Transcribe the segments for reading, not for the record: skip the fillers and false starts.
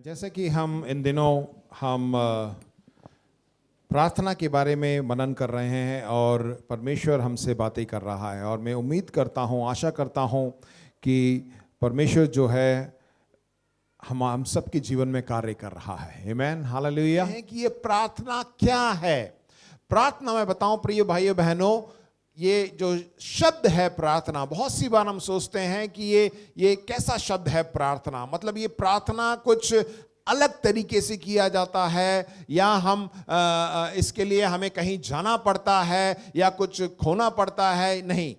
जैसे कि हम इन दिनों हम प्रार्थना के बारे में मनन कर रहे हैं और परमेश्वर हमसे बातें कर रहा है, और मैं उम्मीद करता हूँ, आशा करता हूँ कि परमेश्वर जो है हम सबके जीवन में कार्य कर रहा है। आमीन, हालेलुया। कि ये प्रार्थना क्या है? प्रार्थना मैं बताऊं प्रिय भाइयों बहनों, ये जो शब्द है प्रार्थना, बहुत सी बार हम सोचते हैं कि ये कैसा शब्द है प्रार्थना, मतलब ये प्रार्थना कुछ अलग तरीके से किया जाता है, या हम इसके लिए हमें कहीं जाना पड़ता है या कुछ खोना पड़ता है। नहीं,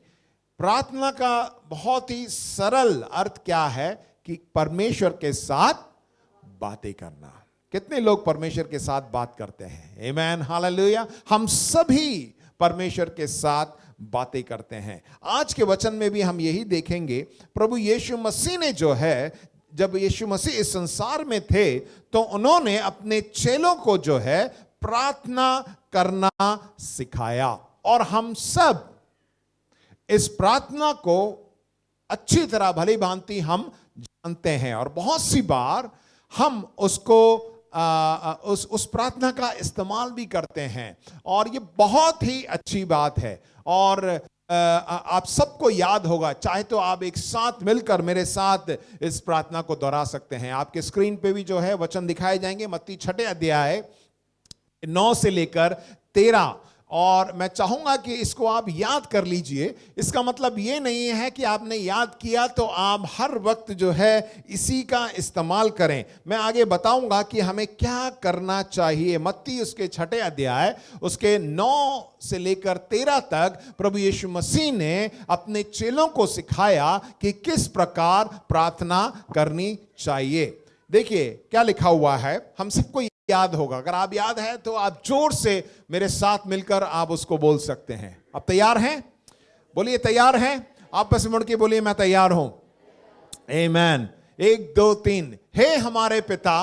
प्रार्थना का बहुत ही सरल अर्थ क्या है कि परमेश्वर के साथ बातें करना। कितने लोग परमेश्वर के साथ बात करते हैं? आमीन, हालेलुया। हम सभी परमेश्वर के साथ बातें करते हैं। आज के वचन में भी हम यही देखेंगे। प्रभु यीशु मसीह ने जो है, जब यीशु मसीह इस संसार में थे तो उन्होंने अपने चेलों को जो है प्रार्थना करना सिखाया, और हम सब इस प्रार्थना को अच्छी तरह भली भांति हम जानते हैं, और बहुत सी बार हम उसको उस प्रार्थना का इस्तेमाल भी करते हैं, और ये बहुत ही अच्छी बात है। और आप सबको याद होगा, चाहे तो आप एक साथ मिलकर मेरे साथ इस प्रार्थना को दोहरा सकते हैं। आपके स्क्रीन पे भी जो है वचन दिखाए जाएंगे, मत्ती 6 अध्याय 9 से लेकर 13, और मैं चाहूंगा कि इसको आप याद कर लीजिए। इसका मतलब ये नहीं है कि आपने याद किया तो आप हर वक्त जो है इसी का इस्तेमाल करें। मैं आगे बताऊंगा कि हमें क्या करना चाहिए। मत्ती उसके 6 अध्याय उसके 9 से लेकर 13 तक प्रभु यीशु मसीह ने अपने चेलों को सिखाया कि किस प्रकार प्रार्थना करनी चाहिए। देखिए क्या लिखा हुआ है, हम सबको याद होगा। अगर आप याद है तो आप जोर से मेरे साथ मिलकर आप उसको बोल सकते हैं। आप तैयार हैं? बोलिए तैयार हैं। आप बस मुड़ के बोलिए मैं तैयार हूं। आमीन। 1 2 3। हे हमारे पिता,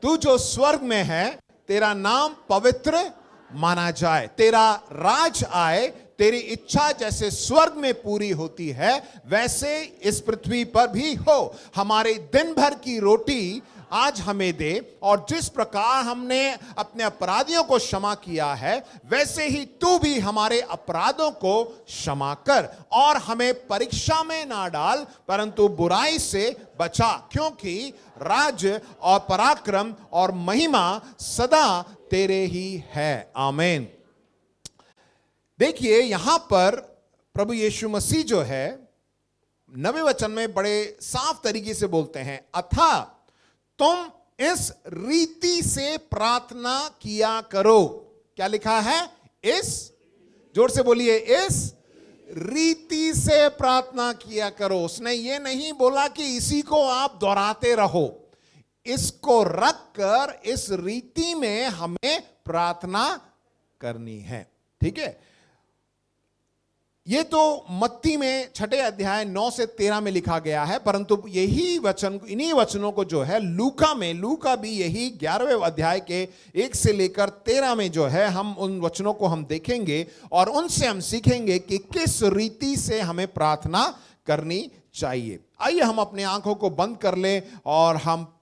तू जो स्वर्ग में है, तेरा नाम पवित्र माना जाए, तेरा राज आए, तेरी इच्छा जैसे स्वर्ग में पूरी होती है वैसे इस पृथ्वी पर भी हो। हमारे दिन भर की रोटी आज हमें दे, और जिस प्रकार हमने अपने अपराधियों को क्षमा किया है वैसे ही तू भी हमारे अपराधों को क्षमा कर, और हमें परीक्षा में ना डाल परंतु बुराई से बचा, क्योंकि राज्य और पराक्रम और महिमा सदा तेरे ही है। आमीन। देखिए यहां पर प्रभु यीशु मसीह जो है 9वें वचन में बड़े साफ तरीके से बोलते हैं, अथा तुम इस रीति से प्रार्थना किया करो। क्या लिखा है? इस, जोर से बोलिए, इस रीति से प्रार्थना किया करो। उसने ये नहीं बोला कि इसी को आप दोहराते रहो, इसको रखकर इस रीति में हमें प्रार्थना करनी है। ठीक है, ये तो मत्ती में 6 अध्याय 9 से 13 में लिखा गया है, परंतु यही वचन, इन्हीं वचनों को जो है लूका भी यही 11वें अध्याय के 1 से लेकर 13 में जो है हम उन वचनों को हम देखेंगे, और उनसे हम सीखेंगे कि किस रीति से हमें प्रार्थना करनी चाहिए। आइए हम अपनी आंखों को बंद कर लें और हम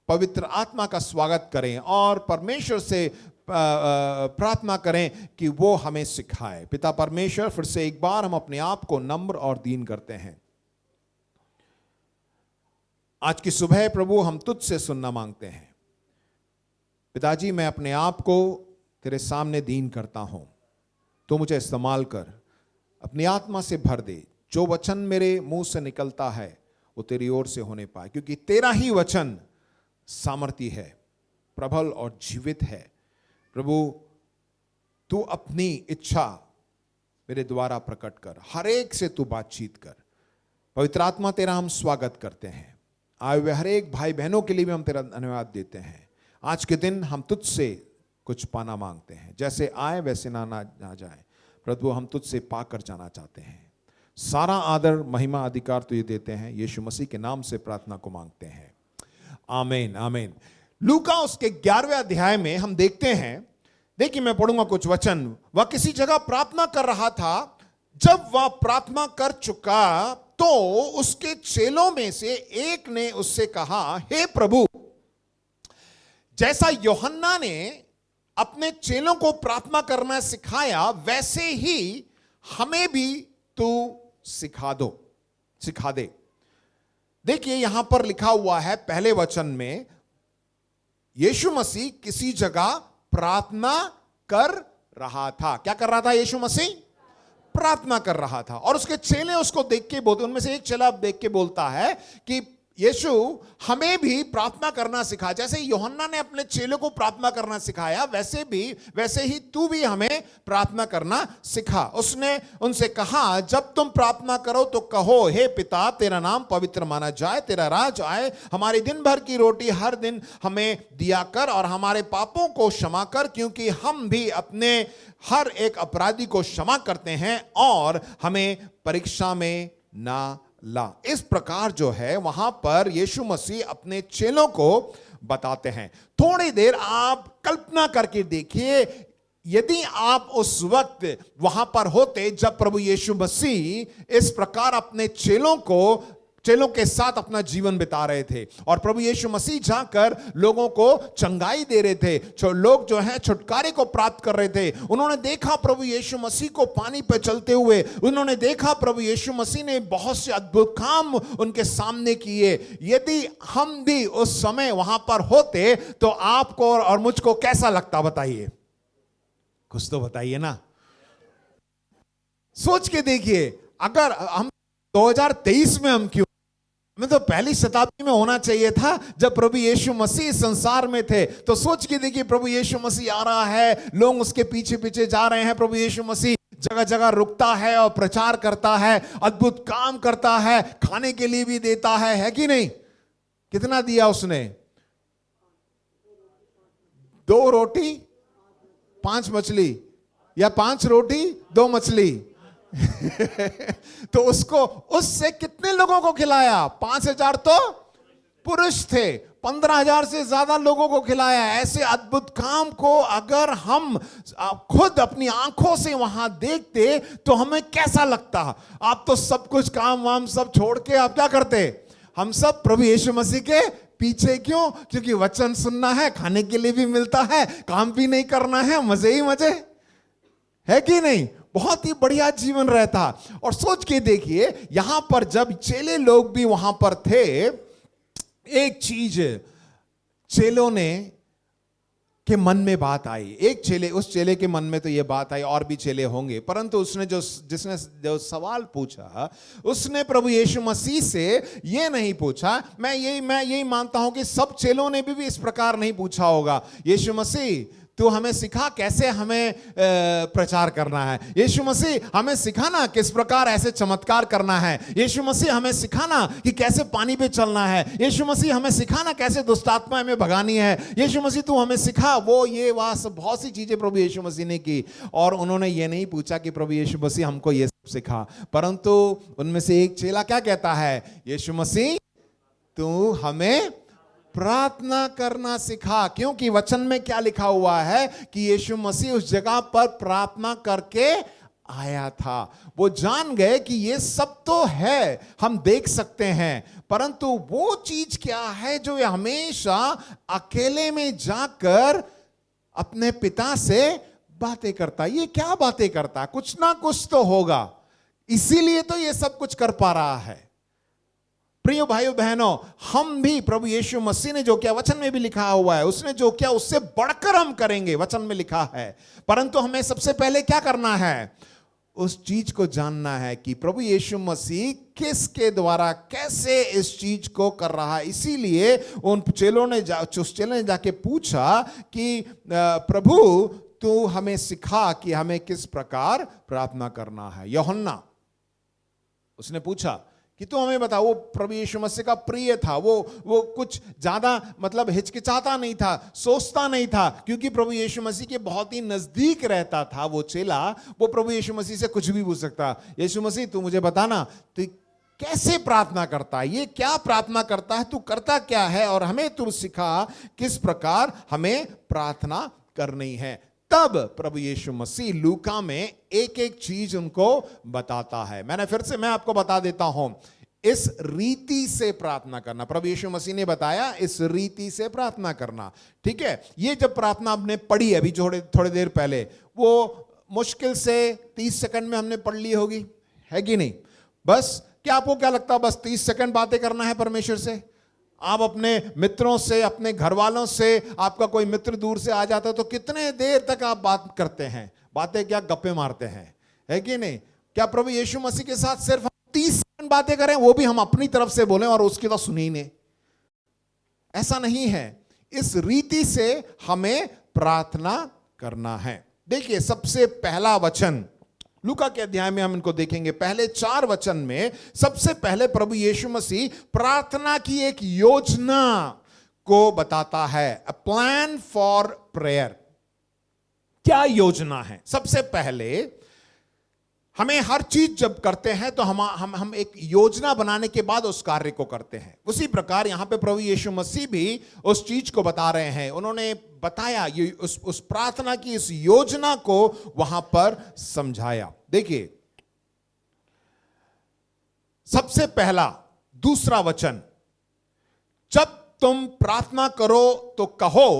पवित्र आत्मा का स्वागत करें और परमेश्वर से प्रार्थना करें कि वो हमें सिखाए। पिता परमेश्वर, फिर से एक बार हम अपने आप को नम्र और दीन करते हैं। आज की सुबह प्रभु हम तुझसे सुनना मांगते हैं। पिताजी, मैं अपने आप को तेरे सामने दीन करता हूं, तो मुझे इस्तेमाल कर, अपनी आत्मा से भर दे। जो वचन मेरे मुंह से निकलता है वो तेरी ओर से होने पाए, क्योंकि तेरा ही वचन सामर्थी है, प्रबल और जीवित है। प्रभु, तू अपनी इच्छा मेरे द्वारा प्रकट कर, हर एक से तू बातचीत कर। पवित्र आत्मा, तेरा हम स्वागत करते हैं। आए हुए हर एक भाई बहनों के लिए भी हम तेरा धन्यवाद देते हैं। आज के दिन हम तुझसे कुछ पाना मांगते हैं, जैसे आए वैसे ना जाए। प्रभु, हम तुझसे पाकर जाना चाहते हैं। सारा आदर महिमा अधिकार तुझे देते हैं, यीशु मसीह के नाम से प्रार्थना को मांगते हैं। आमीन, आमीन। लूका उसके 11वें अध्याय में हम देखते हैं, देखिए मैं पढ़ूंगा कुछ वचन। वह किसी जगह प्रार्थना कर रहा था। जब वह प्रार्थना कर चुका तो उसके चेलों में से एक ने उससे कहा, हे प्रभु, जैसा यूहन्ना ने अपने चेलों को प्रार्थना करना सिखाया, वैसे ही हमें भी तू सिखा दे। देखिए यहां पर लिखा हुआ है पहले वचन में, यीशु मसीह किसी जगह प्रार्थना कर रहा था। क्या कर रहा था? यीशु मसीह प्रार्थना कर रहा था। और उसके चेले उसको देख के बोलते, उनमें से एक चेला देख के बोलता है कि यीशु हमें भी प्रार्थना करना सिखा। जैसे यूहन्ना ने अपने चेलों को प्रार्थना करना सिखाया, वैसे ही तू भी हमें प्रार्थना करना सिखा। उसने उनसे कहा, जब तुम प्रार्थना करो तो कहो, हे पिता, तेरा नाम पवित्र माना जाए, तेरा राज आए, हमारी दिन भर की रोटी हर दिन हमें दिया कर, और हमारे पापों को क्षमा कर, क्योंकि हम भी अपने हर एक अपराधी को क्षमा करते हैं, और हमें परीक्षा में ना ला। इस प्रकार जो है वहां पर यीशु मसीह अपने चेलों को बताते हैं। थोड़ी देर आप कल्पना करके देखिए, यदि आप उस वक्त वहां पर होते जब प्रभु यीशु मसीह इस प्रकार अपने चेलों के साथ अपना जीवन बिता रहे थे, और प्रभु यीशु मसीह जाकर लोगों को चंगाई दे रहे थे, लोग जो है छुटकारे को प्राप्त कर रहे थे। उन्होंने देखा प्रभु यीशु मसीह को पानी पर चलते हुए, उन्होंने देखा प्रभु यीशु मसीह ने बहुत से अद्भुत काम उनके सामने किए। यदि हम भी उस समय वहां पर होते तो आपको और मुझको कैसा लगता? बताइए, कुछ तो बताइए ना। सोच के देखिए, अगर हम 2023 में हम क्यों, हमें तो पहली शताब्दी में होना चाहिए था जब प्रभु यीशु मसीह संसार में थे। तो सोच के देखिए, प्रभु यीशु मसीह आ रहा है, लोग उसके पीछे पीछे जा रहे हैं, प्रभु यीशु मसीह जगह जगह रुकता है और प्रचार करता है, अद्भुत काम करता है, खाने के लिए भी देता है कि नहीं? कितना दिया उसने? 2 रोटी 5 मछली, या 5 रोटी 2 मछली। तो उससे कितने लोगों को खिलाया? 5,000 तो पुरुष थे, 15,000 से ज्यादा लोगों को खिलाया। ऐसे अद्भुत काम को अगर हम खुद अपनी आंखों से वहां देखते तो हमें कैसा लगता? आप तो सब कुछ काम वाम सब छोड़ के आप क्या करते? हम सब प्रभु यीशु मसीह के पीछे। क्यों? क्योंकि वचन सुनना है, खाने के लिए भी मिलता है, काम भी नहीं करना है, मजे ही मजे, है कि नहीं? बहुत ही बढ़िया जीवन रहता। और सोच के देखिए, यहां पर जब चेले लोग भी वहां पर थे, एक चीज चेलों ने के मन में बात आई। उस चेले के मन में तो यह बात आई, और भी चेले होंगे, परंतु उसने जिसने जो सवाल पूछा, उसने प्रभु यीशु मसीह से यह नहीं पूछा। मैं यही मानता हूं कि सब चेलों ने भी इस प्रकार नहीं पूछा होगा, यीशु मसीह तू हमें सिखा कैसे हमें प्रचार करना है, यीशु मसीह हमें सिखाना किस प्रकार ऐसे चमत्कार करना है, यीशु मसीह हमें सिखाना कि कैसे पानी पे चलना है, यीशु मसीह हमें सिखाना कैसे दुष्ट आत्मा हमें भगानी है, यीशु मसीह तू हमें सिखा। वो ये सब बहुत सी चीजें प्रभु यीशु मसीह ने की, और उन्होंने ये नहीं पूछा कि प्रभु यीशु मसीह हमको ये सब सिखा। परंतु उनमें से एक चेला क्या कहता है? यीशु मसीह तू हमें प्रार्थना करना सिखा। क्योंकि वचन में क्या लिखा हुआ है कि यीशु मसीह उस जगह पर प्रार्थना करके आया था। वो जान गए कि ये सब तो है, हम देख सकते हैं, परंतु वो चीज क्या है जो ये हमेशा अकेले में जाकर अपने पिता से बातें करता? ये क्या बातें करता? कुछ ना कुछ तो होगा, इसीलिए तो ये सब कुछ कर पा रहा है। प्रिय भाइयों बहनों, हम भी प्रभु यीशु मसीह ने जो किया, वचन में भी लिखा हुआ है, उसने जो किया उससे बढ़कर हम करेंगे, वचन में लिखा है। परंतु हमें सबसे पहले क्या करना है? उस चीज को जानना है कि प्रभु यीशु मसीह किसके द्वारा कैसे इस चीज को कर रहा है। इसीलिए उन चेलों ने जाके पूछा कि प्रभु तू हमें सिखा कि हमें किस प्रकार प्रार्थना करना है। यूहन्ना उसने पूछा कि तू हमें बता। वो प्रभु यीशु मसीह का प्रिय था, वो कुछ ज्यादा मतलब हिचकिचाता नहीं था, सोचता नहीं था, क्योंकि प्रभु यीशु मसीह के बहुत ही नजदीक रहता था वो चेला। वो प्रभु यीशु मसीह से कुछ भी पूछ सकता, यीशु मसीह तू मुझे बताना तू कैसे प्रार्थना करता है, ये क्या प्रार्थना करता है, तू करता क्या है, और हमें तू सिखा किस प्रकार हमें प्रार्थना करनी है। तब प्रभु यीशु मसीह लूका में एक एक चीज उनको बताता है। मैं आपको बता देता हूं, इस रीति से प्रार्थना करना। प्रभु यीशु मसीह ने बताया इस रीति से प्रार्थना करना। ठीक है, ये जब प्रार्थना हमने पढ़ी अभी थोड़ी देर पहले, वो मुश्किल से 30 सेकंड में हमने पढ़ ली होगी, है कि नहीं? बस क्या आपको क्या लगता है बस 30 सेकंड बातें करना है परमेश्वर से? आप अपने मित्रों से, अपने घर वालों से, आपका कोई मित्र दूर से आ जाता है तो कितने देर तक आप बात करते हैं? बातें क्या गप्पे मारते हैं, है कि नहीं? क्या प्रभु यीशु मसीह के साथ सिर्फ 30 सेकंड बातें करें, वो भी हम अपनी तरफ से बोलें और उसकी तो सुनी नहीं? ऐसा नहीं है। इस रीति से हमें प्रार्थना करना है। देखिए, सबसे पहला वचन लूका के अध्याय में हम इनको देखेंगे। पहले 4 वचन में सबसे पहले प्रभु यीशु मसीह प्रार्थना की एक योजना को बताता है। A plan for prayer. क्या योजना है? सबसे पहले हमें हर चीज जब करते हैं तो हम एक योजना बनाने के बाद उस कार्य को करते हैं। उसी प्रकार यहां पे प्रभु यीशु मसीह भी उस चीज को बता रहे हैं। उन्होंने बताया ये उस प्रार्थना की इस योजना को वहां पर समझाया। देखिए, सबसे पहला दूसरा वचन, जब तुम प्रार्थना करो तो कहो,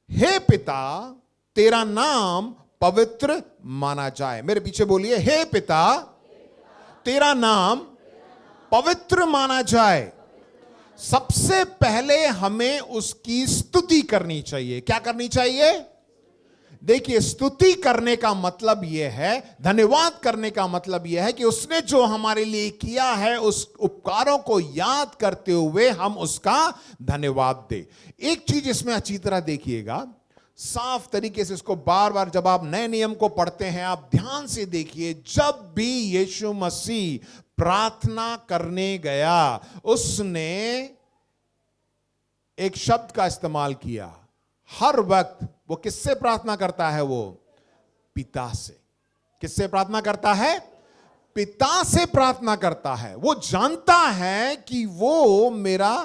हे पिता तेरा नाम पवित्र माना जाए। मेरे पीछे बोलिए, हे पिता तेरा नाम पवित्र माना जाए। सबसे पहले हमें उसकी स्तुति करनी चाहिए। क्या करनी चाहिए? देखिए, स्तुति करने का मतलब यह है, धन्यवाद करने का मतलब यह है कि उसने जो हमारे लिए किया है उस उपकारों को याद करते हुए हम उसका धन्यवाद दें। एक चीज इसमें अच्छी तरह देखिएगा, साफ तरीके से इसको बार बार जब आप नए नियम को पढ़ते हैं आप ध्यान से देखिए, जब भी यीशु मसीह प्रार्थना करने गया उसने एक शब्द का इस्तेमाल किया। हर वक्त वो किससे प्रार्थना करता है? वो पिता से। किससे प्रार्थना करता है? पिता से प्रार्थना करता है। वो जानता है कि वो मेरा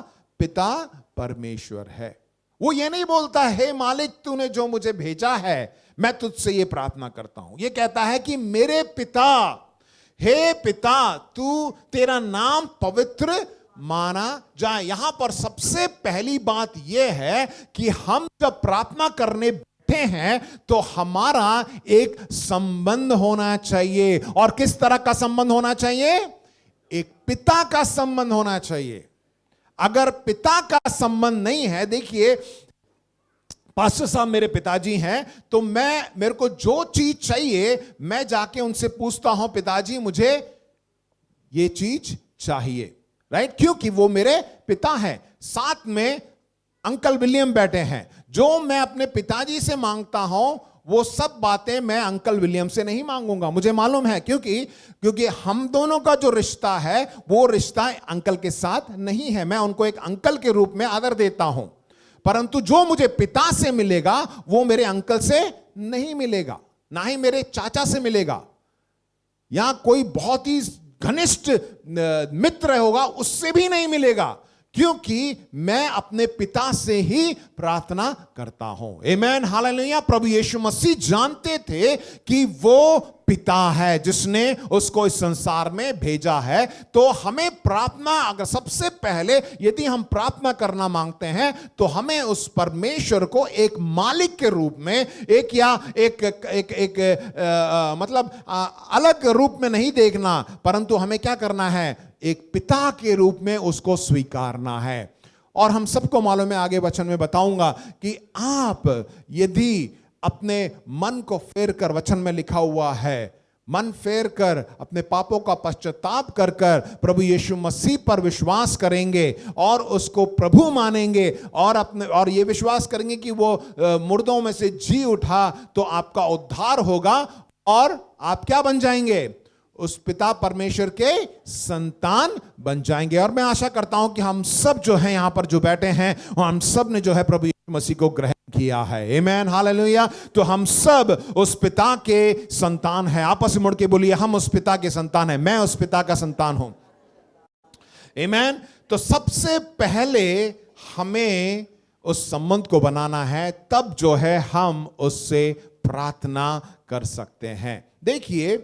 पिता परमेश्वर है। वो ये नहीं बोलता हे मालिक तूने जो मुझे भेजा है मैं तुझसे ये प्रार्थना करता हूं। ये कहता है कि मेरे पिता, हे पिता तू तेरा नाम पवित्र माना जाए। यहां पर सबसे पहली बात यह है कि हम जब प्रार्थना करने बैठे हैं तो हमारा एक संबंध होना चाहिए। और किस तरह का संबंध होना चाहिए? एक पिता का संबंध होना चाहिए। अगर पिता का संबंध नहीं है, देखिए पास्टर साहब मेरे पिताजी हैं तो मेरे को जो चीज चाहिए मैं जाके उनसे पूछता हूं, पिताजी मुझे ये चीज चाहिए, राइट? क्योंकि वो मेरे पिता हैं। साथ में अंकल विलियम बैठे हैं। जो मैं अपने पिताजी से मांगता हूं वो सब बातें मैं अंकल विलियम से नहीं मांगूंगा। मुझे मालूम है क्योंकि हम दोनों का जो रिश्ता है वो रिश्ता अंकल के साथ नहीं है। मैं उनको एक अंकल के रूप में आदर देता हूं, परंतु जो मुझे पिता से मिलेगा वो मेरे अंकल से नहीं मिलेगा, ना ही मेरे चाचा से मिलेगा, या कोई बहुत ही घनिष्ठ मित्र होगा उससे भी नहीं मिलेगा, क्योंकि मैं अपने पिता से ही प्रार्थना करता हूं। आमेन, हालेलुया। प्रभु यीशु मसीह जानते थे कि वो पिता है जिसने उसको इस संसार में भेजा है। तो हमें प्रार्थना, अगर सबसे पहले यदि हम प्रार्थना करना मांगते हैं तो हमें उस परमेश्वर को एक मालिक के रूप में, मतलब अलग रूप में नहीं देखना, परंतु हमें क्या करना है? एक पिता के रूप में उसको स्वीकारना है। और हम सबको मालूम है, आगे वचन में बताऊंगा कि आप यदि अपने मन को फेर कर, वचन में लिखा हुआ है, मन फेर कर अपने पापों का पश्चाताप कर कर प्रभु यीशु मसीह पर विश्वास करेंगे और उसको प्रभु मानेंगे और ये विश्वास करेंगे कि वो मुर्दों में से जी उठा, तो आपका उद्धार होगा और आप क्या बन जाएंगे? उस पिता परमेश्वर के संतान बन जाएंगे। और मैं आशा करता हूं कि हम सब जो हैं यहां पर जो बैठे हैं हम सब ने जो है प्रभु यीशु मसीह को ग्रहण किया है। आमेन, हालेलुया। तो हम सब उस पिता के संतान हैं। आपस में मुड़ के बोलिए, हम उस पिता के संतान हैं, मैं उस पिता का संतान हूं। आमेन। तो सबसे पहले हमें उस संबंध को बनाना है, तब जो है हम उससे प्रार्थना कर सकते हैं। देखिए,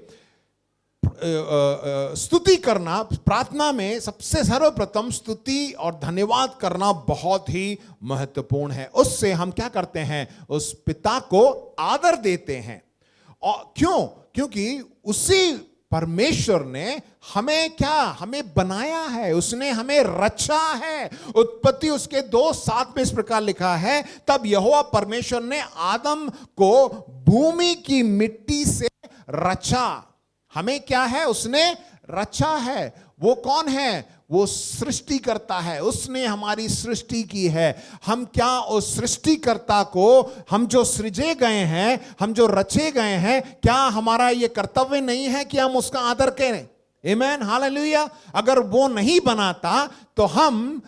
स्तुति करना, प्रार्थना में सबसे सर्वप्रथम स्तुति और धन्यवाद करना बहुत ही महत्वपूर्ण है। उससे हम क्या करते हैं, उस पिता को आदर देते हैं। और क्यों? क्योंकि उसी परमेश्वर ने हमें बनाया है, उसने हमें रचा है। उत्पत्ति उसके 2:7 में इस प्रकार लिखा है, तब यहोवा परमेश्वर ने आदम को भूमि की मिट्टी से रचा। हमें क्या है, उसने रचा है। वो कौन है? वो सृष्टि करता है, उसने हमारी सृष्टि की है। हम क्या उस सृष्टिकर्ता को, हम जो सृजे गए हैं, हम जो रचे गए हैं, क्या हमारा ये कर्तव्य नहीं है कि हम उसका आदर करें? आमेन, हालेलुया। अगर वो नहीं बनाता तो हम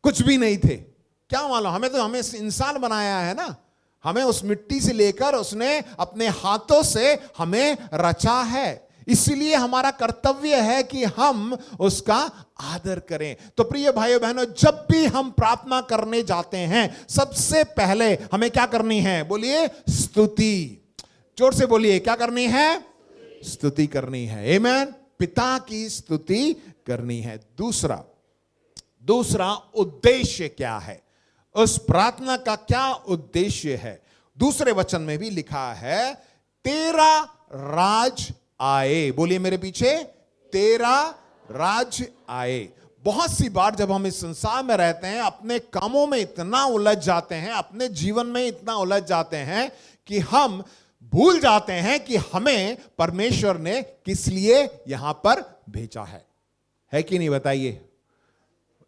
कुछ भी नहीं थे। क्या मालूम, हमें इंसान बनाया है ना, हमें उस मिट्टी से लेकर उसने अपने हाथों से हमें रचा है। इसलिए हमारा कर्तव्य है कि हम उसका आदर करें। तो प्रिय भाइयों बहनों, जब भी हम प्रार्थना करने जाते हैं, सबसे पहले हमें क्या करनी है? बोलिए, स्तुति। जोर से बोलिए, क्या करनी है? स्तुति करनी है। आमीन। पिता की स्तुति करनी है। दूसरा उद्देश्य क्या है? उस प्रार्थना का क्या उद्देश्य है? दूसरे वचन में भी लिखा है, तेरा राज आए। बोलिए मेरे पीछे, तेरा राज आए। बहुत सी बार जब हम इस संसार में रहते हैं, अपने कामों में इतना उलझ जाते हैं, अपने जीवन में इतना उलझ जाते हैं कि हम भूल जाते हैं कि हमें परमेश्वर ने किस लिए यहां पर भेजा है कि नहीं? बताइए।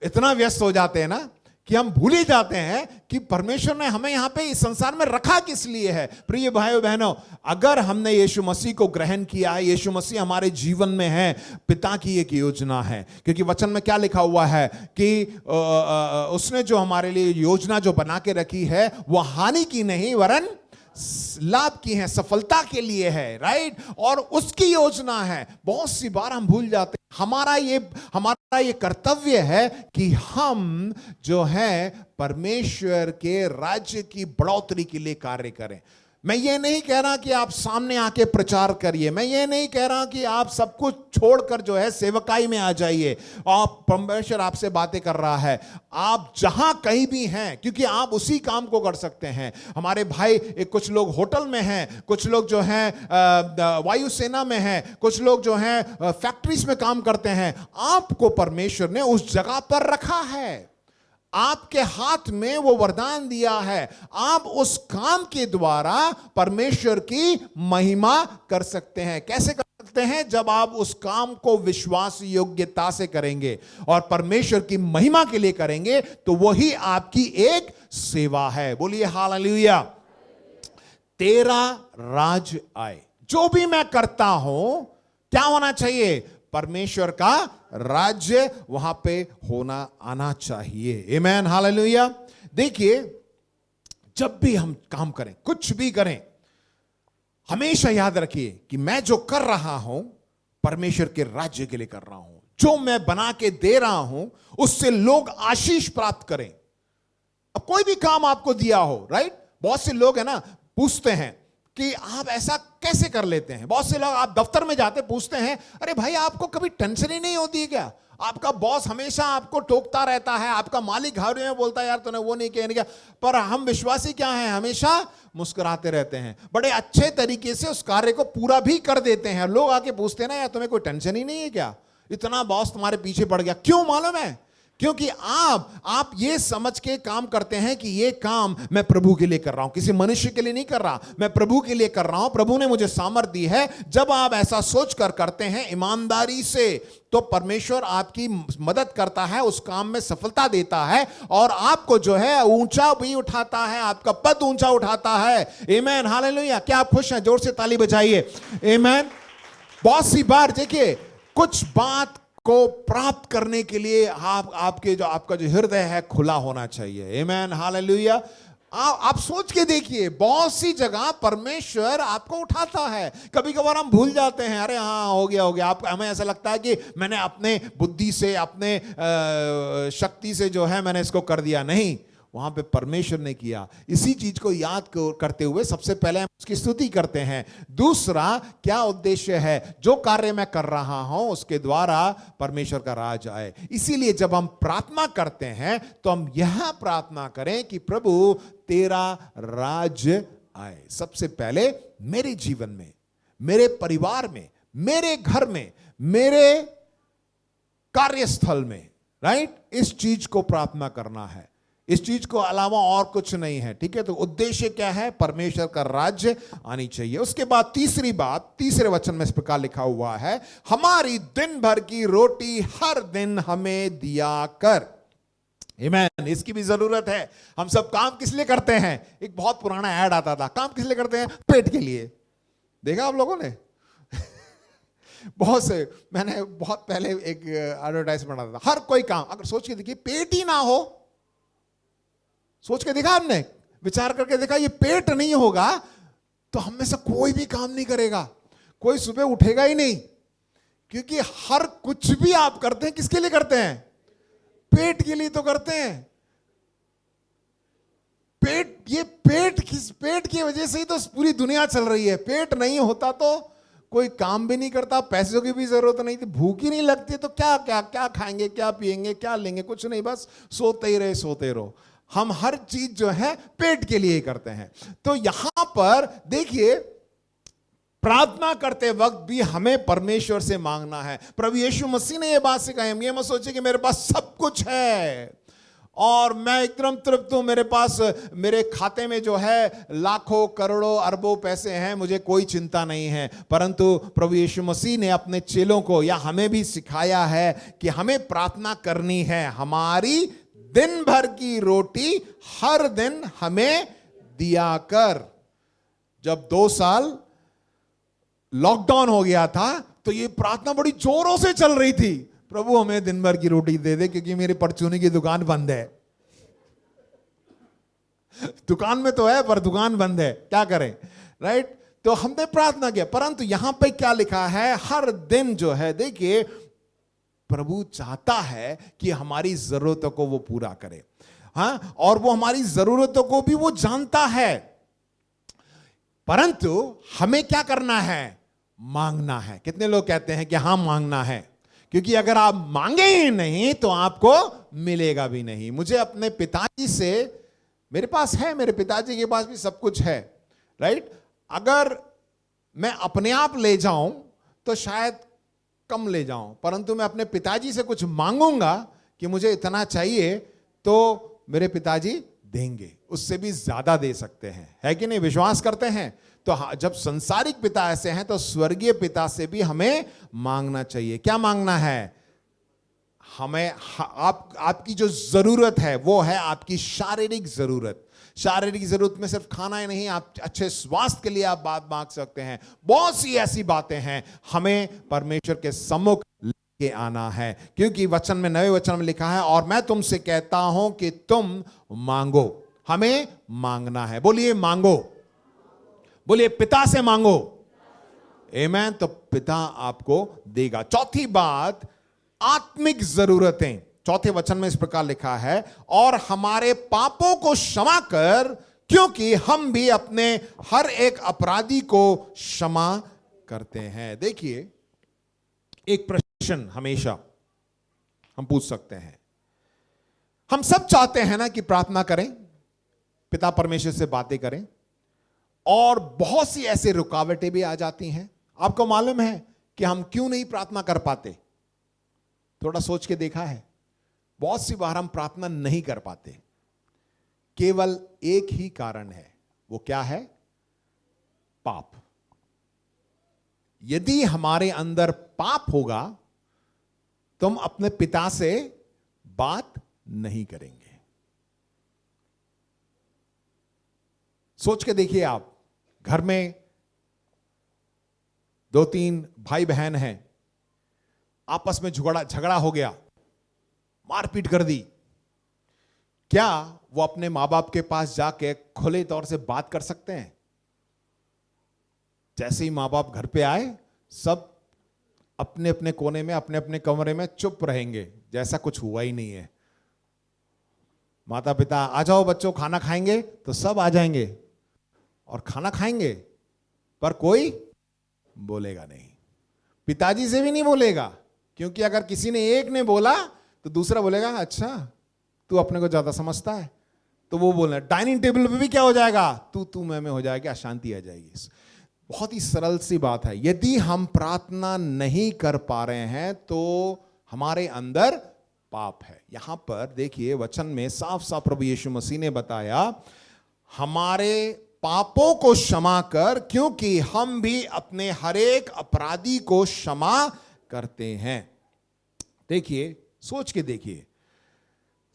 इतना व्यस्त हो जाते हैं ना कि हम भूल ही जाते हैं कि परमेश्वर ने हमें यहां पे इस संसार में रखा किस लिए है। प्रिय भाइयों बहनों, अगर हमने यीशु मसीह को ग्रहण किया है, यीशु मसीह हमारे जीवन में है, पिता की एक योजना है। क्योंकि वचन में क्या लिखा हुआ है कि उसने जो हमारे लिए योजना जो बना के रखी है, वो हानि की नहीं वरन लाभ की है, सफलता के लिए है, राइट? और उसकी योजना है। बहुत सी बार हम भूल जाते हैं। हमारा ये कर्तव्य है कि हम जो है परमेश्वर के राज्य की बढ़ोतरी के लिए कार्य करें। मैं ये नहीं कह रहा कि आप सामने आके प्रचार करिए, मैं ये नहीं कह रहा कि आप सब कुछ छोड़कर जो है सेवकाई में आ जाइए। आप, परमेश्वर आपसे बातें कर रहा है, आप जहां कहीं भी हैं, क्योंकि आप उसी काम को कर सकते हैं। हमारे भाई, कुछ लोग होटल में हैं, कुछ लोग जो हैं वायुसेना में हैं, कुछ लोग जो हैं फैक्ट्रीज में काम करते हैं। आपको परमेश्वर ने उस जगह पर रखा है, आपके हाथ में वो वरदान दिया है। आप उस काम के द्वारा परमेश्वर की महिमा कर सकते हैं। कैसे कर सकते हैं? जब आप उस काम को विश्वास योग्यता से करेंगे और परमेश्वर की महिमा के लिए करेंगे, तो वही आपकी एक सेवा है। बोलिए हालेलुया। तेरा राज आए। जो भी मैं करता हूं, क्या होना चाहिए? परमेश्वर का राज्य वहां पे आना चाहिए। आमेन, हालेलुया। देखिए, जब भी हम काम करें, कुछ भी करें, हमेशा याद रखिए कि मैं जो कर रहा हूं, परमेश्वर के राज्य के लिए कर रहा हूं। जो मैं बना के दे रहा हूं, उससे लोग आशीष प्राप्त करें। अब कोई भी काम आपको दिया हो, राइट? बहुत से लोग है ना, पूछते हैं कि आप ऐसा कैसे कर लेते हैं। बहुत से लोग, आप दफ्तर में जाते पूछते हैं, अरे भाई आपको कभी टेंशन ही नहीं होती है क्या? आपका बॉस हमेशा आपको टोकता रहता है, आपका मालिक हर में बोलता है यार तूने वो नहीं किया, नहीं किया। पर हम विश्वासी क्या हैं? हमेशा मुस्कुराते रहते हैं, बड़े अच्छे तरीके से उस कार्य को पूरा भी कर देते हैं। लोग आके पूछते हैं ना, यार तुम्हें कोई टेंशन ही नहीं है क्या? इतना बॉस तुम्हारे पीछे पड़ गया। क्यों मालूम है? क्योंकि आप ये समझ के काम करते हैं कि ये काम मैं प्रभु के लिए कर रहा हूं, किसी मनुष्य के लिए नहीं कर रहा, मैं प्रभु के लिए कर रहा हूं। प्रभु ने मुझे सामर्थ्य दी है। जब आप ऐसा सोचकर करते हैं ईमानदारी से, तो परमेश्वर आपकी मदद करता है, उस काम में सफलता देता है और आपको जो है ऊंचा भी उठाता है, आपका पद ऊंचा उठाता है। आमीन, हालेलुया। क्या आप खुश हैं? जोर से ताली बजाइए। आमीन। बहुत सी बार देखिए, कुछ बात को प्राप्त करने के लिए आपका जो हृदय है खुला होना चाहिए। आमीन, हालेलुया। आप सोच के देखिए, बहुत सी जगह परमेश्वर आपको उठाता है। कभी कभार हम भूल जाते हैं, अरे हाँ हो गया। हमें ऐसा लगता है कि मैंने अपने बुद्धि से, अपने शक्ति से जो है मैंने इसको कर दिया। नहीं, वहां पे परमेश्वर ने किया। इसी चीज को याद करते हुए सबसे पहले हम उसकी स्तुति करते हैं। दूसरा क्या उद्देश्य है, जो कार्य मैं कर रहा हूं उसके द्वारा परमेश्वर का राज आए। इसीलिए जब हम प्रार्थना करते हैं तो हम यह प्रार्थना करें कि प्रभु तेरा राज आए। सबसे पहले मेरे जीवन में, मेरे परिवार में, मेरे घर में, मेरे कार्यस्थल में, राइट, इस चीज को प्रार्थना करना है। इस चीज को अलावा और कुछ नहीं है। ठीक है, तो उद्देश्य क्या है, परमेश्वर का राज्य आनी चाहिए। उसके बाद तीसरी बात, तीसरे वचन में इस प्रकार लिखा हुआ है, हमारी दिन भर की रोटी हर दिन हमें दिया कर। आमीन। इसकी भी जरूरत है। हम सब काम किस लिए करते हैं? एक बहुत पुराना ऐड आता था, काम किस लिए करते हैं? पेट के लिए। देखा आप लोगों ने? बहुत से, मैंने बहुत पहले एक एडवर्टाइजमेंट आता था, हर कोई काम, अगर सोच के देखिए पेट ही ना हो, सोच के देखा आपने, विचार करके देखा, ये पेट नहीं होगा तो हम में से कोई भी काम नहीं करेगा, कोई सुबह उठेगा ही नहीं। क्योंकि हर कुछ भी आप करते हैं किसके लिए करते हैं? पेट के लिए तो करते हैं। पेट की वजह से ही तो पूरी दुनिया चल रही है। पेट नहीं होता तो कोई काम भी नहीं करता, पैसों की भी जरूरत नहीं थी, भूख ही नहीं लगती तो क्या क्या क्या खाएंगे, क्या पिएंगे, क्या लेंगे? कुछ नहीं, बस सोते ही रहे, सोते रहो। हम हर चीज जो है पेट के लिए ही करते हैं। तो यहां पर देखिए, प्रार्थना करते वक्त भी हमें परमेश्वर से मांगना है। प्रभु यीशु मसीह ने यह बात सिखाई। हम ये मत सोचे कि मेरे पास सब कुछ है और मैं एकदम तृप्त हूं, मेरे पास, मेरे खाते में जो है लाखों करोड़ों अरबों पैसे हैं, मुझे कोई चिंता नहीं है। परंतु प्रभु यीशु मसीह ने अपने चेलों को या हमें भी सिखाया है कि हमें प्रार्थना करनी है, हमारी दिन भर की रोटी हर दिन हमें दिया कर। जब 2 साल लॉकडाउन हो गया था तो ये प्रार्थना बड़ी जोरों से चल रही थी, प्रभु हमें दिन भर की रोटी दे दे, क्योंकि मेरी परचूनी की दुकान बंद है। दुकान में तो है पर दुकान बंद है, क्या करें, राइट? तो हमने प्रार्थना किया। परंतु यहां पे क्या लिखा है, हर दिन जो है, देखिए प्रभु चाहता है कि हमारी जरूरतों को वो पूरा करे। हाँ, और वो हमारी जरूरतों को भी वो जानता है। परंतु हमें क्या करना है? मांगना है। कितने लोग कहते हैं कि हाँ मांगना है? क्योंकि अगर आप मांगे ही नहीं तो आपको मिलेगा भी नहीं। मुझे अपने पिताजी से, मेरे पास है, मेरे पिताजी के पास भी सब कुछ है, राइट? अगर मैं अपने आप ले जाऊं तो शायद कम ले जाऊं, परंतु मैं अपने पिताजी से कुछ मांगूंगा कि मुझे इतना चाहिए तो मेरे पिताजी देंगे, उससे भी ज्यादा दे सकते हैं। है कि नहीं? विश्वास करते हैं? तो जब संसारिक पिता ऐसे हैं तो स्वर्गीय पिता से भी हमें मांगना चाहिए। क्या मांगना है हमें? आपकी जो जरूरत है वो है आपकी शारीरिक जरूरत। शारीरिक जरूरत में सिर्फ खाना ही नहीं, आप अच्छे स्वास्थ्य के लिए आप बात मांग सकते हैं। बहुत सी ऐसी बातें हैं, हमें परमेश्वर के सम्मुख लेके आना है। क्योंकि वचन में, नए वचन में लिखा है, और मैं तुमसे कहता हूं कि तुम मांगो। हमें मांगना है। बोलिए मांगो, बोलिए पिता से मांगो। आमीन। तो पिता आपको देगा। चौथी बात, आत्मिक जरूरतें। चौथे वचन में इस प्रकार लिखा है, और हमारे पापों को क्षमा कर, क्योंकि हम भी अपने हर एक अपराधी को क्षमा करते हैं। देखिए, एक प्रश्न हमेशा हम पूछ सकते हैं। हम सब चाहते हैं ना कि प्रार्थना करें, पिता परमेश्वर से बातें करें, और बहुत सी ऐसी रुकावटें भी आ जाती हैं। आपको मालूम है कि हम क्यों नहीं प्रार्थना कर पाते? थोड़ा सोच के देखा है? बहुत सी बार हम प्रार्थना नहीं कर पाते, केवल एक ही कारण है। वो क्या है? पाप। यदि हमारे अंदर पाप होगा तो हम अपने पिता से बात नहीं करेंगे। सोच के देखिए, आप घर में 2-3 भाई बहन हैं, आपस में झगड़ा हो गया, मारपीट कर दी, क्या वो अपने मां बाप के पास जाके खुले तौर से बात कर सकते हैं? जैसे ही मां बाप घर पे आए, सब अपने अपने कोने में, अपने अपने कमरे में चुप रहेंगे, जैसा कुछ हुआ ही नहीं है। माता पिता आ जाओ बच्चों खाना खाएंगे, तो सब आ जाएंगे और खाना खाएंगे, पर कोई बोलेगा नहीं। पिताजी से भी नहीं बोलेगा, क्योंकि अगर किसी ने एक ने बोला तो दूसरा बोलेगा अच्छा तू अपने को ज्यादा समझता है, तो वो बोलना। डाइनिंग टेबल पे भी क्या हो जाएगा, तू मैं हो जाएगा, अशांति आ जाएगी। बहुत ही सरल सी बात है, यदि हम प्रार्थना नहीं कर पा रहे हैं तो हमारे अंदर पाप है। यहां पर देखिए वचन में साफ साफ प्रभु यीशु मसीह ने बताया, हमारे पापों को क्षमा कर, क्योंकि हम भी अपने हर एक अपराधी को क्षमा करते हैं। देखिए, सोच के देखिए,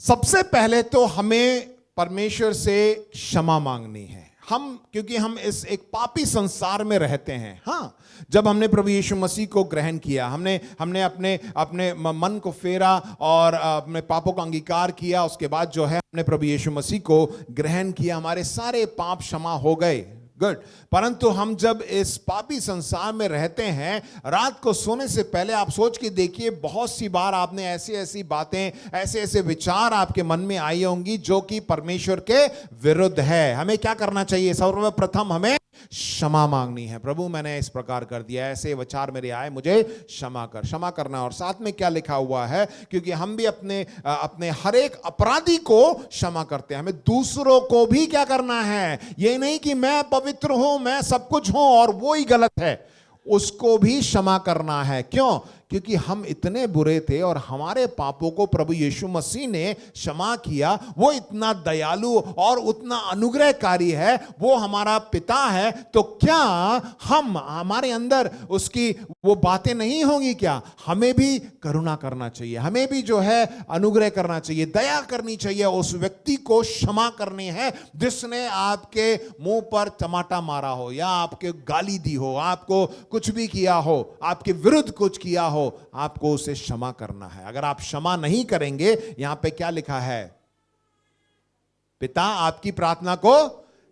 सबसे पहले तो हमें परमेश्वर से क्षमा मांगनी है। क्योंकि हम इस एक पापी संसार में रहते हैं। हाँ, जब हमने प्रभु यीशु मसीह को ग्रहण किया, हमने अपने मन को फेरा और अपने पापों का अंगीकार किया, उसके बाद जो है हमने प्रभु यीशु मसीह को ग्रहण किया, हमारे सारे पाप क्षमा हो गए। गुड। परंतु हम जब इस पापी संसार में रहते हैं, रात को सोने से पहले आप सोच के देखिए, बहुत सी बार आपने ऐसी ऐसी बातें, ऐसे ऐसे विचार आपके मन में आई होंगी जो कि परमेश्वर के विरुद्ध है। हमें क्या करना चाहिए? सर्वप्रथम हमें क्षमा मांगनी है। प्रभु, मैंने इस प्रकार कर दिया, ऐसे विचार मेरे आए, मुझे क्षमा कर। क्षमा करना। और साथ में क्या लिखा हुआ है, क्योंकि हम भी अपने हर एक अपराधी को क्षमा करते हैं। हमें दूसरों को भी क्या करना है, ये नहीं कि मैं पवित्र हूं, मैं सब कुछ हूं और वो ही गलत है, उसको भी क्षमा करना है। क्यों? क्योंकि हम इतने बुरे थे और हमारे पापों को प्रभु यीशु मसीह ने क्षमा किया। वो इतना दयालु और उतना अनुग्रहकारी है, वो हमारा पिता है, तो क्या हमारे अंदर उसकी वो बातें नहीं होंगी? क्या हमें भी करुणा करना चाहिए, हमें भी जो है अनुग्रह करना चाहिए, दया करनी चाहिए, उस व्यक्ति को क्षमा करनी है जिसने आपके मुंह पर टमाटा मारा हो, या आपके गाली दी हो, आपको कुछ भी किया हो, आपके विरुद्ध कुछ किया हो, आपको उसे क्षमा करना है। अगर आप क्षमा नहीं करेंगे, यहां पे क्या लिखा है, पिता आपकी प्रार्थना को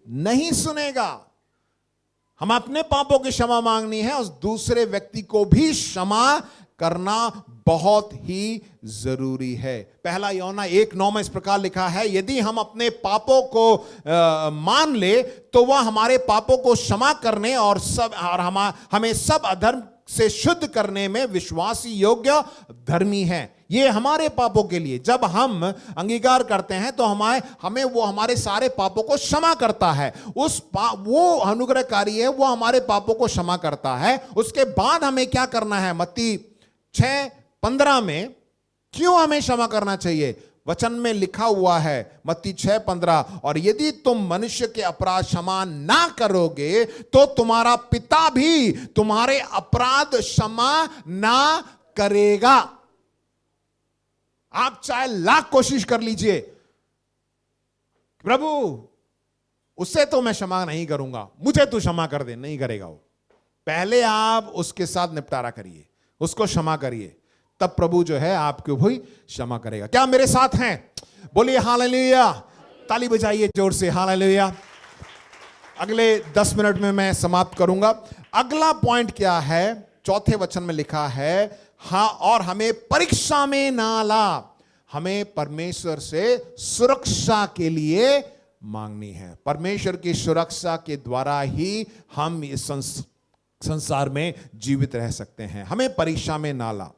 नहीं सुनेगा। हम अपने पापों की क्षमा मांगनी है, उस दूसरे व्यक्ति को भी क्षमा करना बहुत ही जरूरी है। पहला यूहन्ना 1:9 में इस प्रकार लिखा है, यदि हम अपने पापों को मान ले तो वह हमारे पापों को क्षमा करने और हमें सब अधर्म से शुद्ध करने में विश्वासी योग्य धर्मी है। ये हमारे पापों के लिए जब हम अंगीकार करते हैं तो हमें वो हमारे सारे पापों को क्षमा करता है। वो अनुग्रहकारी है, वो हमारे पापों को क्षमा करता है। उसके बाद हमें क्या करना है? मत्ती 6:15 में क्यों हमें क्षमा करना चाहिए? वचन में लिखा हुआ है, मत्ती 6:15, और यदि तुम मनुष्य के अपराध क्षमा ना करोगे तो तुम्हारा पिता भी तुम्हारे अपराध क्षमा ना करेगा। आप चाहे लाख कोशिश कर लीजिए, प्रभु उससे तो मैं क्षमा नहीं करूंगा, मुझे तू क्षमा कर दे, नहीं करेगा वो। पहले आप उसके साथ निपटारा करिए, उसको क्षमा करिए, तब प्रभु जो है आपको भी क्षमा करेगा। क्या मेरे साथ हैं? बोलिए हालेलुया। ताली बजाइए जोर से, हालेलुया। अगले 10 मिनट में मैं समाप्त करूंगा। अगला पॉइंट क्या है? चौथे वचन में लिखा है, हाँ, और हमें परीक्षा में ना ला, हमें परमेश्वर से सुरक्षा के लिए मांगनी है। परमेश्वर की सुरक्षा के द्वारा ही हम इस संसार में जीवित रह सकते हैं। हमें परीक्षा में ना ला।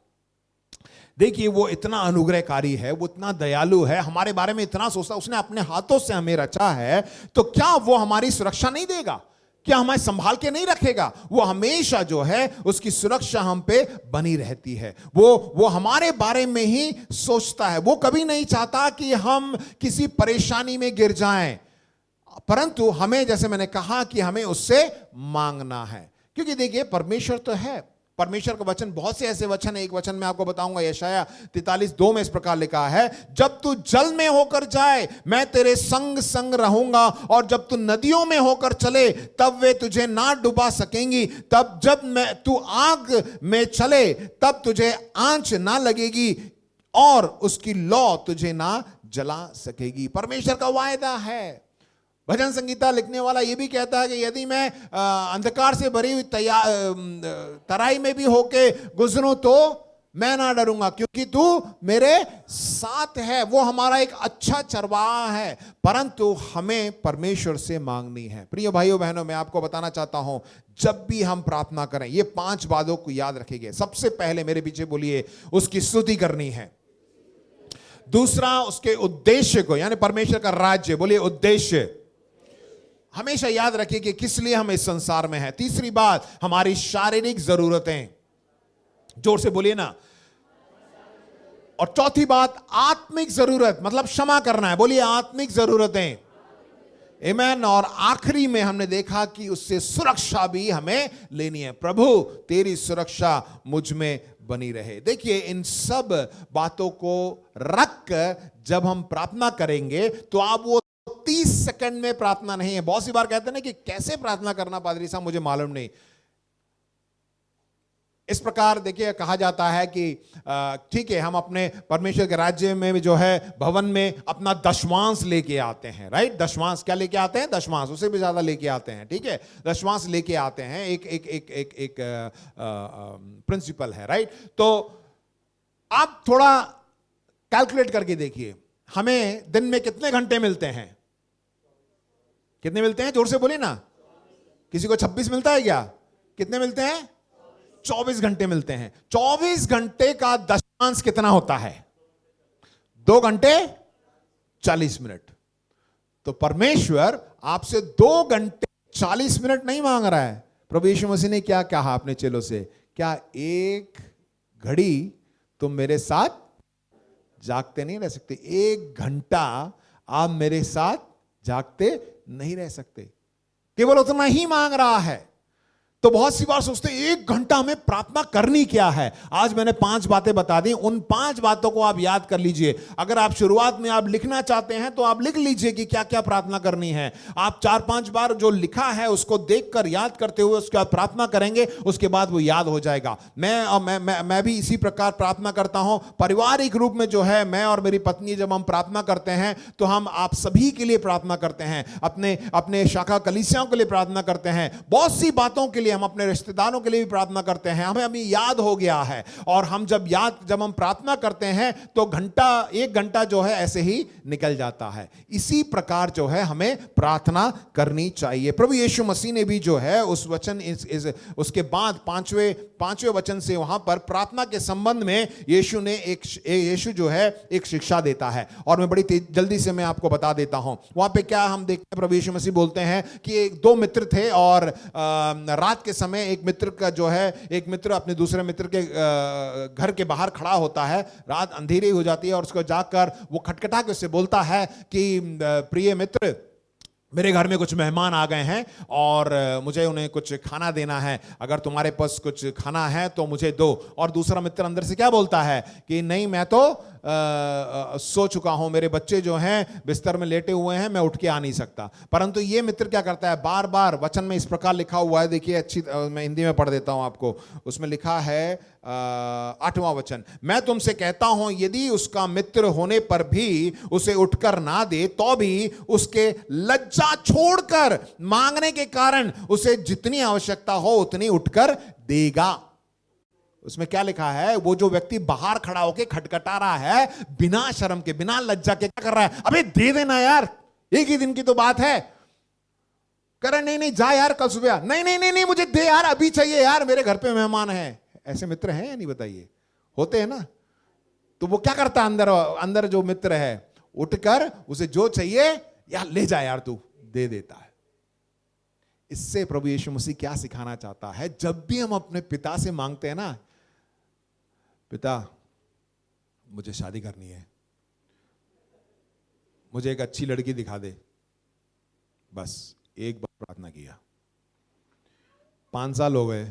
देखिए, वो इतना अनुग्रहकारी है, वो इतना दयालु है, हमारे बारे में इतना सोचता, उसने अपने हाथों से हमें रचा है, तो क्या वो हमारी सुरक्षा नहीं देगा? क्या हमें संभाल के नहीं रखेगा? वो हमेशा जो है उसकी सुरक्षा हम पे बनी रहती है। वो हमारे बारे में ही सोचता है, वो कभी नहीं चाहता कि हम किसी परेशानी में गिर जाएं, परंतु हमें, जैसे मैंने कहा, कि हमें उससे मांगना है। क्योंकि देखिए, परमेश्वर तो है, परमेश्वर का वचन, बहुत से ऐसे वचन है। एक वचन मैं आपको बताऊंगा, यशाया 43:2 में इस प्रकार लिखा है, जब तू जल में होकर जाए मैं तेरे संग संग रहूंगा, और जब तू नदियों में होकर चले तब वे तुझे ना डुबा सकेंगी, तब जब तू आग में चले तब तुझे आंच ना लगेगी, और उसकी लौ तुझे ना जला सकेगी। परमेश्वर का वायदा है। भजन संगीता लिखने वाला यह भी कहता है कि यदि मैं अंधकार से भरी हुई तराई में भी होके गुजरूं तो मैं ना डरूंगा क्योंकि तू मेरे साथ है। वो हमारा एक अच्छा चरवाहा है, परंतु हमें परमेश्वर से मांगनी है। प्रिय भाइयों बहनों, मैं आपको बताना चाहता हूं, जब भी हम प्रार्थना करें ये 5 बातों को याद रखिए। सबसे पहले मेरे पीछे बोलिए, उसकी स्तुति करनी है। दूसरा, उसके उद्देश्य को, यानी परमेश्वर का राज्य, बोलिए उद्देश्य, हमेशा याद रखिए कि किस लिए हम इस संसार में हैं। तीसरी बात, हमारी शारीरिक जरूरतें, जोर से बोलिए ना। और चौथी बात, आत्मिक जरूरत, मतलब क्षमा करना है, बोलिए आत्मिक जरूरतें, आमेन। और आखिरी में हमने देखा कि उससे सुरक्षा भी हमें लेनी है। प्रभु तेरी सुरक्षा मुझ में बनी रहे। देखिए, इन सब बातों को रख जब हम प्रार्थना करेंगे तो आप वो 30 सेकंड में प्रार्थना नहीं है। बहुत सी बार कहते हैं ना कि कैसे प्रार्थना करना पादरी साहब, मुझे मालूम नहीं। इस प्रकार देखिए, कहा जाता है कि ठीक है, हम अपने परमेश्वर के राज्य में जो है भवन में अपना दशमांश लेके आते हैं, राइट। दशमांश क्या लेके आते हैं? दशमांश, उससे भी ज्यादा लेके आते हैं, ठीक है। दशमांश लेके आते हैं, एक एक एक एक एक प्रिंसिपल है, राइट। तो आप थोड़ा कैलकुलेट करके देखिए, हमें दिन में कितने घंटे मिलते हैं? कितने मिलते हैं? जोर से बोलिए ना। किसी को 26 मिलता है क्या? कितने मिलते हैं? 24 घंटे मिलते हैं। 24 घंटे का दशमांश कितना होता है? 2 घंटे 40 मिनट। तो परमेश्वर आपसे 2 घंटे 40 मिनट नहीं मांग रहा है। प्रभु यीशु मसीह ने क्या कहा अपने चेलों से? क्या एक घड़ी तुम मेरे साथ जागते नहीं रह सकते? 1 घंटा आप मेरे साथ जागते नहीं रह सकते। केवल उतना ही मांग रहा है। तो बहुत सी बार सोचते हैं 1 घंटा में प्रार्थना करनी क्या है। आज मैंने 5 बातें बता दी, उन 5 बातों को आप याद कर लीजिए। अगर आप शुरुआत में आप लिखना चाहते हैं तो आप लिख लीजिए कि क्या क्या प्रार्थना करनी है। आप 4-5 बार जो लिखा है उसको देखकर याद करते हुए उसके बाद प्रार्थना करेंगे, उसके बाद वो याद हो जाएगा। मैं भी इसी प्रकार प्रार्थना करता हूं। पारिवारिक रूप में जो है, मैं और मेरी पत्नी जब हम प्रार्थना करते हैं तो हम आप सभी के लिए प्रार्थना करते हैं, अपने अपने शाखा कलीसियाओं के लिए प्रार्थना करते हैं, बहुत सी बातों के लिए, हम अपने रिश्तेदारों के लिए भी प्रार्थना करते हैं। हमें अभी याद हो गया है। और हम जब हम प्रार्थना करते हैं तो 1 घंटा जो है ऐसे ही निकल जाता है। इसी प्रकार जो है हमें प्रार्थना करनी चाहिए। प्रभु यीशु मसीह ने भी जो है उस वचन उसके बाद 5वें वचन से वहां पर प्रार्थना के संबंध में यीशु जो है एक शिक्षा देता है। और मैं बड़ी जल्दी से मैं आपको बता देता हूं। वहां पे क्या हम देखते हैं, प्रभु यीशु मसीह बोलते हैं कि 2 मित्र थे और रात के समय एक मित्र अपने दूसरे मित्र के घर के बाहर खड़ा होता है। रात अंधेरी हो जाती है और उसको जाकर वो खटखटा के उससे बोलता है कि प्रिय मित्र, मेरे घर में कुछ मेहमान आ गए हैं और मुझे उन्हें कुछ खाना देना है। अगर तुम्हारे पास कुछ खाना है तो मुझे दो। और दूसरा मित्र अंदर से क्या बोलता है कि नहीं, मैं तो सो चुका हूं, मेरे बच्चे जो हैं बिस्तर में लेटे हुए हैं, मैं उठ के आ नहीं सकता। परंतु ये मित्र क्या करता है, बार बार वचन में इस प्रकार लिखा हुआ है, देखिए मैं हिंदी में पढ़ देता हूं आपको। उसमें लिखा है 8वां वचन, मैं तुमसे कहता हूं यदि उसका मित्र होने पर भी उसे उठकर ना दे तो भी उसके लज्जा छोड़कर मांगने के कारण उसे जितनी आवश्यकता हो उतनी उठकर देगा। उसमें क्या लिखा है, वो जो व्यक्ति बाहर खड़ा होकर खटखटा रहा है, बिना शर्म के, बिना लज्जा के क्या कर रहा है, अबे दे देना यार, एक ही दिन की तो बात है। कह रहा नहीं नहीं जा यार कल सुबह, नहीं नहीं नहीं नहीं मुझे दे यार, अभी चाहिए यार, मेरे घर पे मेहमान है। ऐसे मित्र हैं या नहीं बताइए? होते हैं ना। तो वो क्या करता है, अंदर जो मित्र है उठकर उसे जो चाहिए यार ले जा यार, तू दे देता है। इससे प्रभु यीशु मसीह क्या सिखाना चाहता है, जब भी हम अपने पिता से मांगते हैं ना, पिता मुझे शादी करनी है, मुझे एक अच्छी लड़की दिखा दे, बस एक बार प्रार्थना किया, 5 साल हो गए,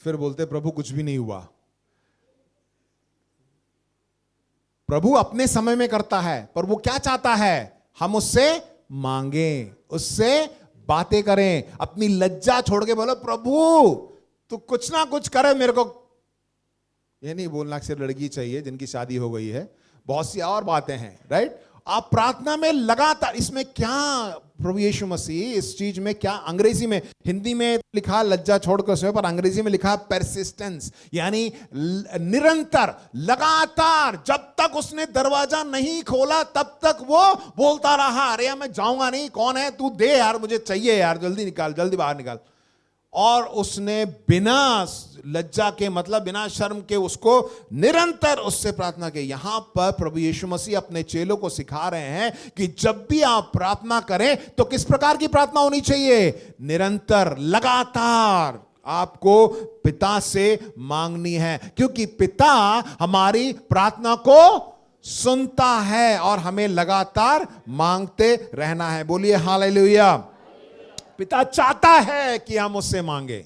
फिर बोलते प्रभु कुछ भी नहीं हुआ। प्रभु अपने समय में करता है, पर वो क्या चाहता है, हम उससे मांगे, उससे बातें करें, अपनी लज्जा छोड़ के बोलो प्रभु तू कुछ ना कुछ करे मेरे को। ये नहीं बोलना कि सिर्फ लड़की चाहिए जिनकी शादी हो गई है, बहुत सी और बातें हैं, राइट। आप प्रार्थना में लगातार, इसमें क्या प्रभु यीशु मसीह इस चीज में क्या, अंग्रेजी में, हिंदी में लिखा लज्जा छोड़कर उसमें, पर अंग्रेजी में लिखा परसिस्टेंस, यानी निरंतर, लगातार। जब तक उसने दरवाजा नहीं खोला तब तक वो बोलता रहा, अरे मैं जाऊंगा नहीं, कौन है तू, दे यार, मुझे चाहिए यार, जल्दी निकाल, जल्दी बाहर निकाल। और उसने बिना लज्जा के, मतलब बिना शर्म के, उसको निरंतर उससे प्रार्थना की। यहां पर प्रभु यीशु मसीह अपने चेलों को सिखा रहे हैं कि जब भी आप प्रार्थना करें तो किस प्रकार की प्रार्थना होनी चाहिए, निरंतर, लगातार आपको पिता से मांगनी है, क्योंकि पिता हमारी प्रार्थना को सुनता है और हमें लगातार मांगते रहना है। बोलिए हालेलुया। पिता चाहता है कि हम उससे मांगे।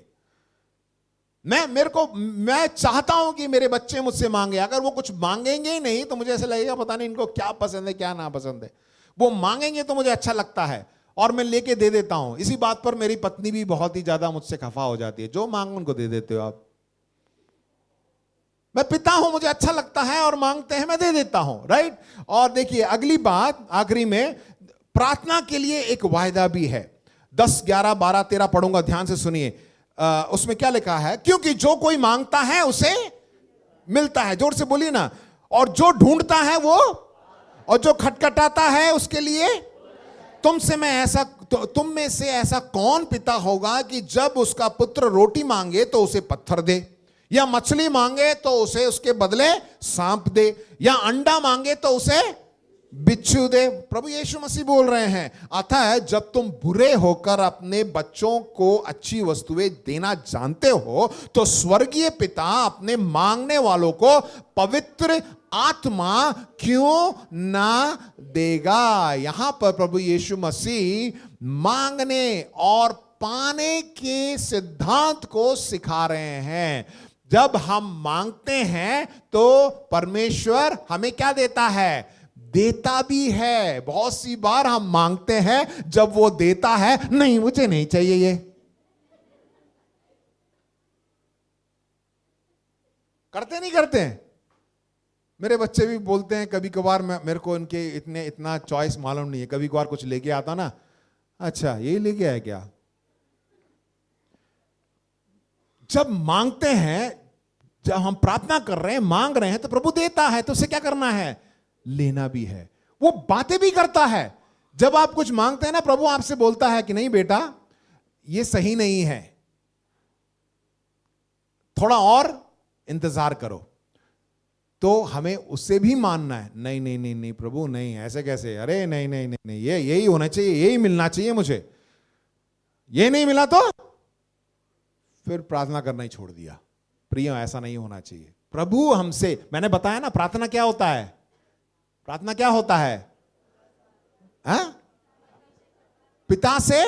मैं चाहता हूं कि मेरे बच्चे मुझसे मांगे। अगर वो कुछ मांगेंगे ही नहीं तो मुझे ऐसा लगेगा पता नहीं इनको क्या पसंद है क्या ना पसंद है। वो मांगेंगे तो मुझे अच्छा लगता है और मैं लेके दे देता हूं। इसी बात पर मेरी पत्नी भी बहुत ही ज्यादा मुझसे खफा हो जाती है, जो मांग उनको दे देते हो आप। मैं पिता हूं, मुझे अच्छा लगता है और मांगते हैं, मैं दे देता हूं, राइट। और देखिए अगली बात, आखिरी में, प्रार्थना के लिए एक वायदा भी है। 10, 11, 12, 13 पढ़ूंगा, ध्यान से सुनिए। उसमें क्या लिखा है, क्योंकि जो कोई मांगता है उसे मिलता है, जोर से बोलिए ना, और जो ढूंढता है वो, और जो खटखटाता है उसके लिए। तुम में से ऐसा कौन पिता होगा कि जब उसका पुत्र रोटी मांगे तो उसे पत्थर दे, या मछली मांगे तो उसे उसके बदले सांप दे, या अंडा मांगे तो उसे बिच्छू दे। प्रभु यीशु मसीह बोल रहे हैं, अतः जब तुम बुरे होकर अपने बच्चों को अच्छी वस्तुएं देना जानते हो तो स्वर्गीय पिता अपने मांगने वालों को पवित्र आत्मा क्यों ना देगा। यहां पर प्रभु यीशु मसीह मांगने और पाने के सिद्धांत को सिखा रहे हैं। जब हम मांगते हैं तो परमेश्वर हमें क्या देता है, देता भी है। बहुत सी बार हम मांगते हैं, जब वो देता है, नहीं मुझे नहीं चाहिए ये। करते नहीं करते हैं? मेरे बच्चे भी बोलते हैं कभी कभार, मेरे को इनके इतना चॉइस मालूम नहीं है, कभी कभार कुछ लेके आता ना, अच्छा यही लेके आया क्या। जब मांगते हैं, जब हम प्रार्थना कर रहे हैं, मांग रहे हैं, तो प्रभु देता है, तो उसे क्या करना है, लेना भी है। वो बातें भी करता है। जब आप कुछ मांगते हैं ना, प्रभु आपसे बोलता है कि नहीं बेटा ये सही नहीं है, थोड़ा और इंतजार करो। तो हमें उससे भी मानना है, नहीं नहीं नहीं नहीं प्रभु नहीं, ऐसे कैसे, अरे नहीं नहीं नहीं नहीं, ये यही होना चाहिए, यही मिलना चाहिए मुझे, ये नहीं मिला तो फिर प्रार्थना करना ही छोड़ दिया। प्रिय, ऐसा नहीं होना चाहिए। प्रभु हमसे, मैंने बताया ना प्रार्थना क्या होता है, प्रार्थना क्या होता है, पिता से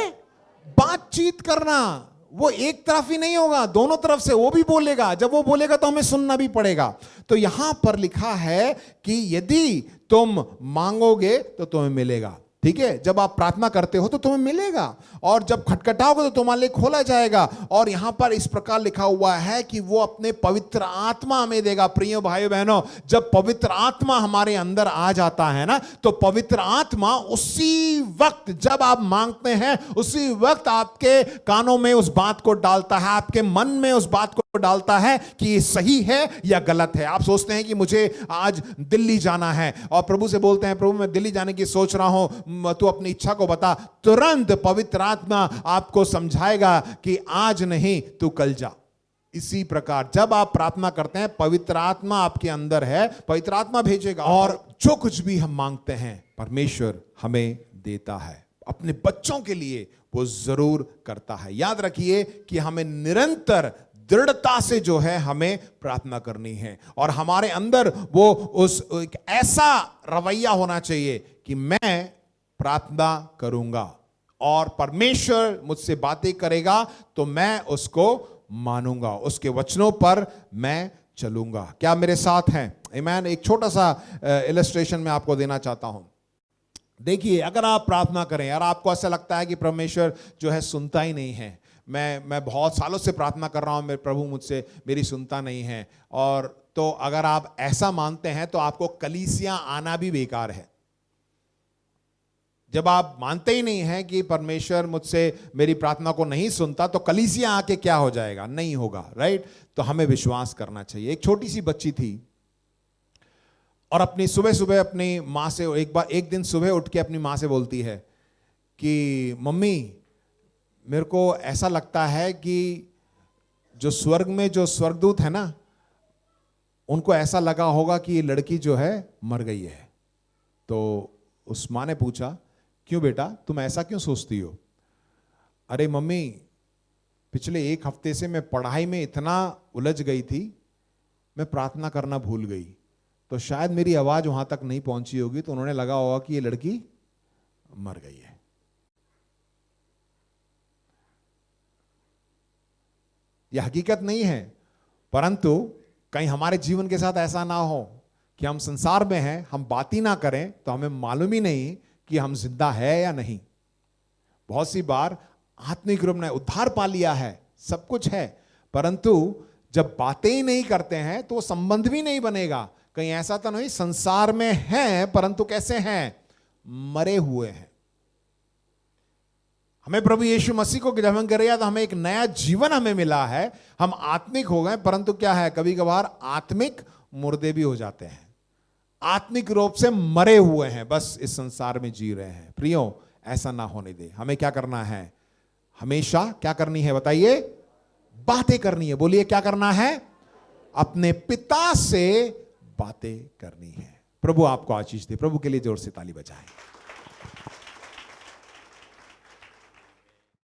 बातचीत करना। वो एक तरफ ही नहीं होगा, दोनों तरफ से वो भी बोलेगा। जब वो बोलेगा तो हमें सुनना भी पड़ेगा। तो यहां पर लिखा है कि यदि तुम मांगोगे तो तुम्हें मिलेगा। ठीक है, जब आप प्रार्थना करते हो तो तुम्हें मिलेगा, और जब खटखटाओगे तो तुम्हारे लिए खोला जाएगा। और यहां पर इस प्रकार लिखा हुआ है कि वो अपने पवित्र आत्मा हमें देगा। प्रिय भाइयों बहनों, जब पवित्र आत्मा हमारे अंदर आ जाता है ना, तो पवित्र आत्मा उसी वक्त जब आप मांगते हैं, उसी वक्त आपके कानों में उस बात को डालता है, आपके मन में उस बात को डालता है कि ये सही है या गलत है। आप सोचते हैं कि मुझे आज दिल्ली जाना है, और प्रभु से बोलते हैं प्रभु मैं दिल्ली जाने की सोच रहा हूं, तू अपनी इच्छा को बता। तुरंत पवित्र आत्मा आपको समझाएगा कि आज नहीं तू कल जा। इसी प्रकार जब आप प्रार्थना करते हैं, पवित्र आत्मा आपके अंदर है, पवित्र आत्मा भेजेगा, और जो कुछ भी हम मांगते हैं परमेश्वर हमें देता है। अपने बच्चों के लिए वो जरूर करता है। याद रखिए कि हमें निरंतर दृढ़ता से जो है हमें प्रार्थना करनी है, और हमारे अंदर वो उस एक ऐसा रवैया होना चाहिए कि मैं प्रार्थना करूंगा और परमेश्वर मुझसे बातें करेगा तो मैं उसको मानूंगा, उसके वचनों पर मैं चलूंगा। क्या मेरे साथ हैं? आमीन। एक छोटा सा इलस्ट्रेशन मैं आपको देना चाहता हूं। देखिए, अगर आप प्रार्थना करें और आपको ऐसा लगता है कि परमेश्वर जो है सुनता ही नहीं है, मैं बहुत सालों से प्रार्थना कर रहा हूं, मेरे प्रभु मुझसे मेरी सुनता नहीं है, और तो अगर आप ऐसा मानते हैं तो आपको कलीसिया आना भी बेकार है। जब आप मानते ही नहीं हैं कि परमेश्वर मुझसे मेरी प्रार्थना को नहीं सुनता, तो कलीसिया आके क्या हो जाएगा? नहीं होगा, राइट? तो हमें विश्वास करना चाहिए। एक छोटी सी बच्ची थी और अपनी सुबह सुबह अपनी माँ से एक दिन सुबह उठ के अपनी माँ से बोलती है कि मम्मी, मेरे को ऐसा लगता है कि जो स्वर्ग में जो स्वर्गदूत है ना, उनको ऐसा लगा होगा कि ये लड़की जो है मर गई है। तो उस माँ ने पूछा, क्यों बेटा, तुम ऐसा क्यों सोचती हो? अरे मम्मी, पिछले एक हफ्ते से मैं पढ़ाई में इतना उलझ गई थी, मैं प्रार्थना करना भूल गई, तो शायद मेरी आवाज वहां तक नहीं पहुंची होगी, तो उन्होंने लगा होगा कि ये लड़की मर गई है। यह हकीकत नहीं है, परंतु कहीं हमारे जीवन के साथ ऐसा ना हो कि हम संसार में हैं, हम बात ही ना करें तो हमें मालूम ही नहीं कि हम जिंदा है या नहीं। बहुत सी बार आत्मिक रूप में उद्धार पा लिया है, सब कुछ है, परंतु जब बातें ही नहीं करते हैं तो संबंध भी नहीं बनेगा। कहीं ऐसा तो नहीं संसार में हैं परंतु कैसे हैं? मरे हुए हैं। हमें प्रभु यीशु मसीह को जब हम करें तो हमें एक नया जीवन हमें मिला है, हम आत्मिक हो गए, परंतु क्या है, कभी कभार आत्मिक मुर्दे भी हो जाते हैं, आत्मिक रूप से मरे हुए हैं, बस इस संसार में जी रहे हैं। प्रियो, ऐसा ना होने दे। हमें क्या करना है? हमेशा क्या करनी है बताइए? बातें करनी है। बोलिए, क्या करना है? अपने पिता से बातें करनी है। प्रभु आपको आशीष दे। प्रभु के लिए जोर से ताली बजाएं।